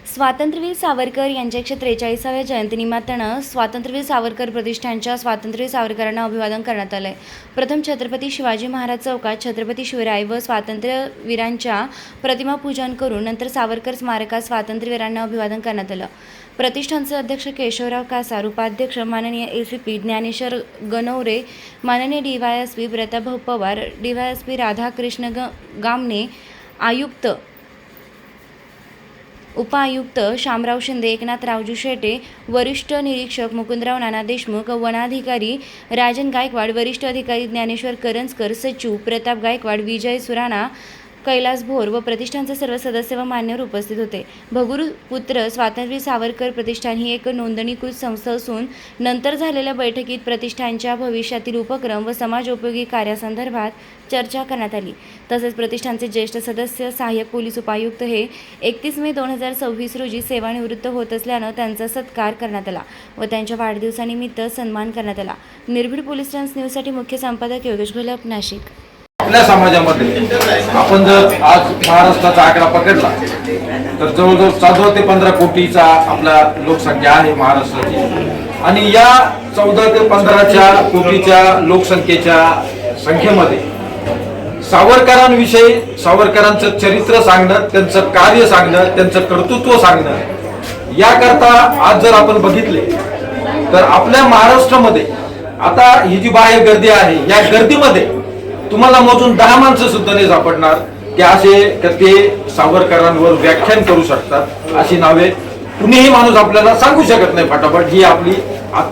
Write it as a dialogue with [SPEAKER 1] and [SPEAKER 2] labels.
[SPEAKER 1] स्वातंत्र्यवीर सावरकर यांच्या 143व्या जयंतीनिमित्तानं स्वातंत्र्यवीर सावरकर प्रतिष्ठानच्या स्वातंत्र्यवीर सावरकरांना अभिवादन करण्यात आले। प्रथम छत्रपती शिवाजी महाराज चौकात छत्रपती शिवराय व स्वातंत्र्यवीरांच्या प्रतिमा पूजन करून नंतर सावरकर स्मारकात स्वातंत्र्यवीरांना अभिवादन करण्यात आलं। प्रतिष्ठानचे अध्यक्ष केशवराव कासार, उपाध्यक्ष माननीय ACP ज्ञानेश्वर गणवरे, माननीय DYSP प्रतापभाऊ पवार, DYSP राधाकृष्ण गामणे, आयुक्त उपायुक्त शामराव शिंदे, एकनाथ रावजू शेटे, वरिष्ठ निरीक्षक मुकुंदराव नाना देशमुख, वनाधिकारी राजन गायकवाड, वरिष्ठ अधिकारी ज्ञानेश्वर करंजकर, सचिव प्रताप गायकवाड, विजय सुराणा, कैलास भोर व प्रतिष्ठानचे सर्व सदस्य व मान्यवर उपस्थित होते। भगुरपुत्र स्वातंत्र्यवीर सावरकर प्रतिष्ठान ही एक नोंदणीकृत संस्था असून नंतर झालेल्या बैठकीत प्रतिष्ठानच्या भविष्यातील उपक्रम व समाजोपयोगी कार्यासंदर्भात चर्चा करण्यात आली। तसेच प्रतिष्ठानचे ज्येष्ठ सदस्य सहाय्यक पोलीस उपायुक्त हे 31 मे 2026 रोजी सेवानिवृत्त होत असल्यानं त्यांचा सत्कार करण्यात आला व त्यांच्या वाढदिवसानिमित्त सन्मान करण्यात आला। निर्भीड पोलीस टाइम्स न्यूजसाठी मुख्य संपादक योगेश घोलप, नाशिक।
[SPEAKER 2] आपल्या समाजामध्ये आपण जर आज महाराष्ट्राचा आकडा पकडला तर जवळजवळ 14 ते 15 कोटीचा आपला लोकसंख्या आहे महाराष्ट्राची। आणि या 14 ते 15 कोटीच्या लोकसंख्येच्या संख्येमध्ये सावरकरांविषयी, सावरकरांचं चरित्र सांगणं, त्यांचं कार्य सांगणं, त्यांचं कर्तृत्व सांगणं, याकरता आज जर आपण बघितले तर आपल्या महाराष्ट्रामध्ये आता ही जी बाहेर गर्दी आहे, या गर्दीमध्ये तुम्हाला मोजून 10 माणसं सुद्धा नाही सापडणार की असे ते सावरकरांवर व्याख्यान करू शकतात। अशी नावे कुणीही माणूस आपल्याला सांगू शकत नाही फटाफट। ही आपली